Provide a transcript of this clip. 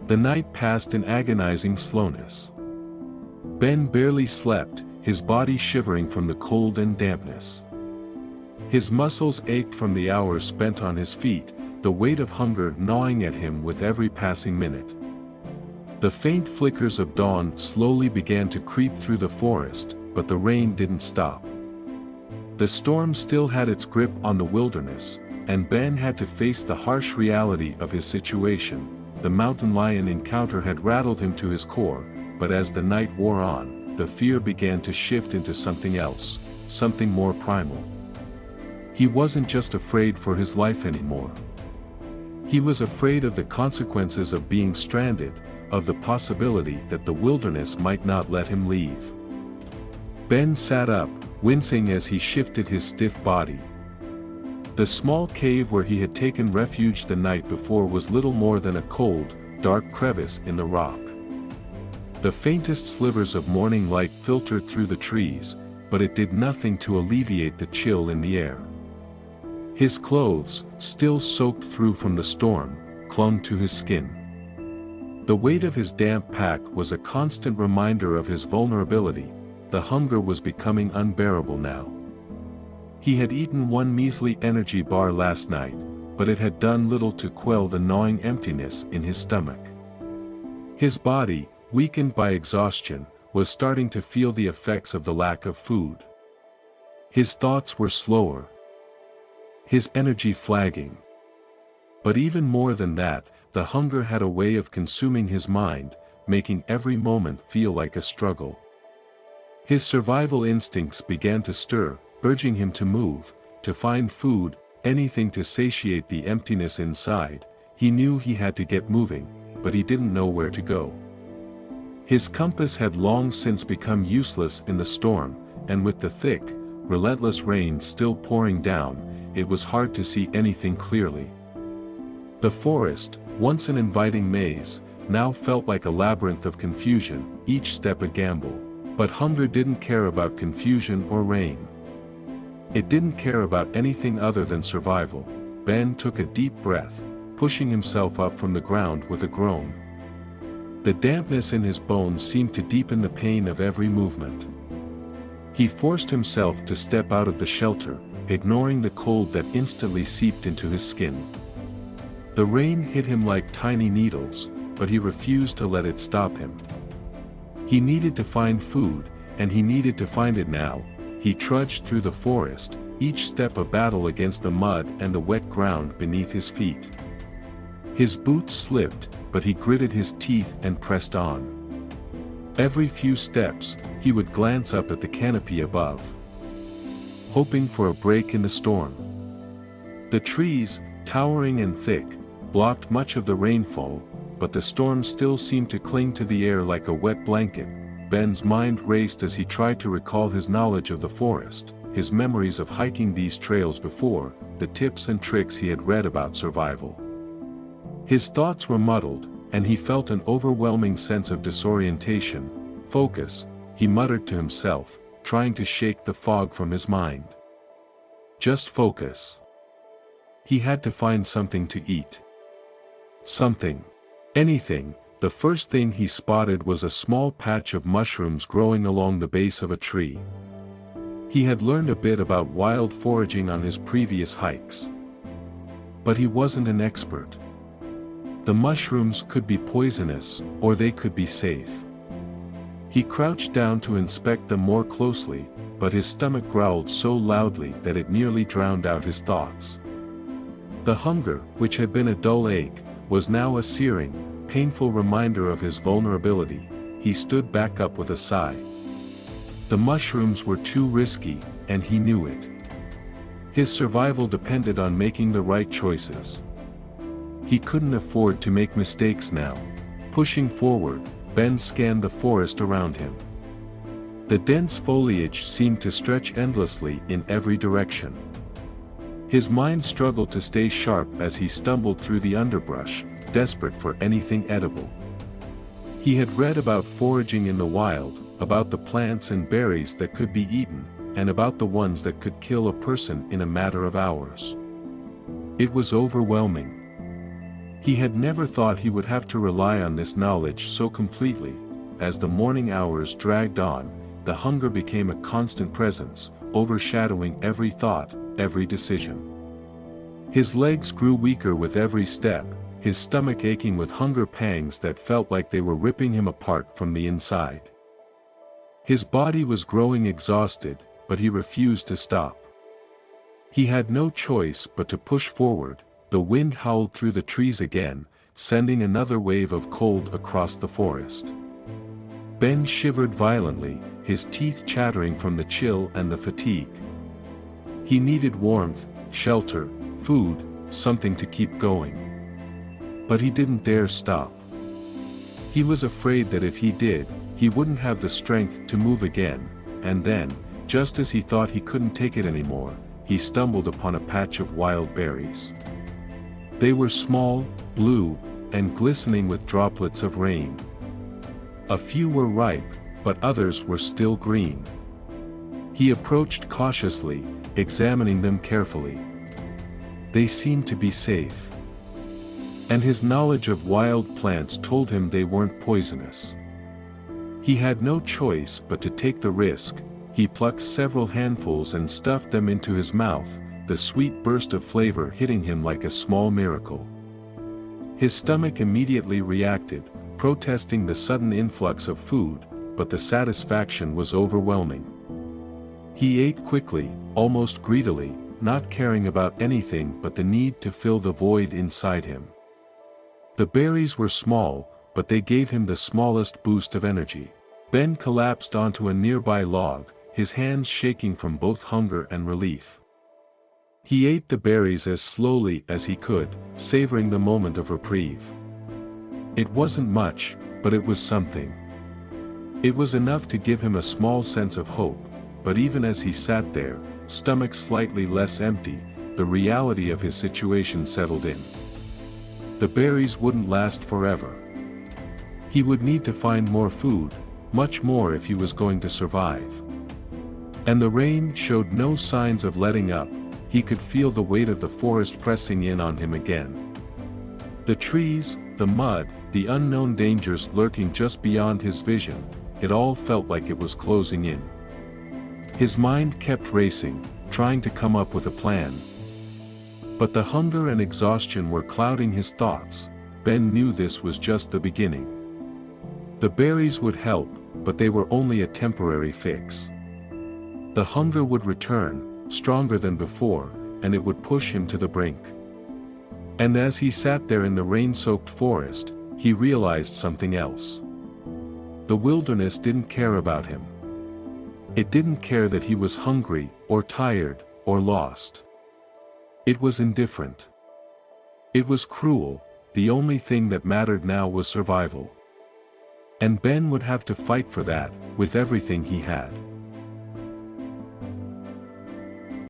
The night passed in agonizing slowness. Ben barely slept, his body shivering from the cold and dampness. His muscles ached from the hours spent on his feet, the weight of hunger gnawing at him with every passing minute. The faint flickers of dawn slowly began to creep through the forest, but the rain didn't stop. The storm still had its grip on the wilderness, and Ben had to face the harsh reality of his situation. The mountain lion encounter had rattled him to his core, but as the night wore on, the fear began to shift into something else, something more primal. He wasn't just afraid for his life anymore. He was afraid of the consequences of being stranded, of the possibility that the wilderness might not let him leave. Ben sat up, wincing as he shifted his stiff body. The small cave where he had taken refuge the night before was little more than a cold, dark crevice in the rock. The faintest slivers of morning light filtered through the trees, but it did nothing to alleviate the chill in the air. His clothes, still soaked through from the storm, clung to his skin. The weight of his damp pack was a constant reminder of his vulnerability. The hunger was becoming unbearable now. He had eaten one measly energy bar last night, but it had done little to quell the gnawing emptiness in his stomach. His body, weakened by exhaustion, was starting to feel the effects of the lack of food. His thoughts were slower, his energy flagging. But even more than that, the hunger had a way of consuming his mind, making every moment feel like a struggle. His survival instincts began to stir, urging him to move, to find food, anything to satiate the emptiness inside. He knew he had to get moving, but he didn't know where to go. His compass had long since become useless in the storm, and with the thick, relentless rain still pouring down, it was hard to see anything clearly. The forest, once an inviting maze, now felt like a labyrinth of confusion, each step a gamble. But hunger didn't care about confusion or rain. It didn't care about anything other than survival. Ben took a deep breath, pushing himself up from the ground with a groan. The dampness in his bones seemed to deepen the pain of every movement. He forced himself to step out of the shelter, ignoring the cold that instantly seeped into his skin. The rain hit him like tiny needles, but he refused to let it stop him. He needed to find food, and he needed to find it now. He trudged through the forest, each step a battle against the mud and the wet ground beneath his feet. His boots slipped, but he gritted his teeth and pressed on. Every few steps, he would glance up at the canopy above, hoping for a break in the storm. The trees, towering and thick, blocked much of the rainfall, but the storm still seemed to cling to the air like a wet blanket. Ben's mind raced as he tried to recall his knowledge of the forest, his memories of hiking these trails before, the tips and tricks he had read about survival. His thoughts were muddled, and he felt an overwhelming sense of disorientation. Focus, he muttered to himself, trying to shake the fog from his mind. Just focus. He had to find something to eat. Something. Anything. The first thing he spotted was a small patch of mushrooms growing along the base of a tree. He had learned a bit about wild foraging on his previous hikes. But he wasn't an expert. The mushrooms could be poisonous, or they could be safe. He crouched down to inspect them more closely, but his stomach growled so loudly that it nearly drowned out his thoughts. The hunger, which had been a dull ache, was now a searing, painful reminder of his vulnerability. He stood back up with a sigh. The mushrooms were too risky, and he knew it. His survival depended on making the right choices. He couldn't afford to make mistakes now. Pushing forward, Ben scanned the forest around him. The dense foliage seemed to stretch endlessly in every direction. His mind struggled to stay sharp as he stumbled through the underbrush, desperate for anything edible. He had read about foraging in the wild, about the plants and berries that could be eaten, and about the ones that could kill a person in a matter of hours. It was overwhelming. He had never thought he would have to rely on this knowledge so completely. As the morning hours dragged on, the hunger became a constant presence, overshadowing every thought, every decision. His legs grew weaker with every step, his stomach aching with hunger pangs that felt like they were ripping him apart from the inside. His body was growing exhausted, but he refused to stop. He had no choice but to push forward. The wind howled through the trees again, sending another wave of cold across the forest. Ben shivered violently, his teeth chattering from the chill and the fatigue. He needed warmth, shelter, food, something to keep going. But he didn't dare stop. He was afraid that if he did, he wouldn't have the strength to move again, and then, just as he thought he couldn't take it anymore, he stumbled upon a patch of wild berries. They were small, blue, and glistening with droplets of rain. A few were ripe, but others were still green. He approached cautiously, examining them carefully. They seemed to be safe. And his knowledge of wild plants told him they weren't poisonous. He had no choice but to take the risk. He plucked several handfuls and stuffed them into his mouth, the sweet burst of flavor hitting him like a small miracle. His stomach immediately reacted, protesting the sudden influx of food, but the satisfaction was overwhelming. He ate quickly, almost greedily, not caring about anything but the need to fill the void inside him. The berries were small, but they gave him the smallest boost of energy. Ben collapsed onto a nearby log, his hands shaking from both hunger and relief. He ate the berries as slowly as he could, savoring the moment of reprieve. It wasn't much, but it was something. It was enough to give him a small sense of hope, but even as he sat there, stomach slightly less empty, the reality of his situation settled in. The berries wouldn't last forever. He would need to find more food, much more if he was going to survive. And the rain showed no signs of letting up. He could feel the weight of the forest pressing in on him again. The trees, the mud, the unknown dangers lurking just beyond his vision, it all felt like it was closing in. His mind kept racing, trying to come up with a plan. But the hunger and exhaustion were clouding his thoughts. Ben knew this was just the beginning. The berries would help, but they were only a temporary fix. The hunger would return, stronger than before, and it would push him to the brink. And as he sat there in the rain-soaked forest, he realized something else. The wilderness didn't care about him. It didn't care that he was hungry, or tired, or lost. It was indifferent. It was cruel. The only thing that mattered now was survival. And Ben would have to fight for that, with everything he had.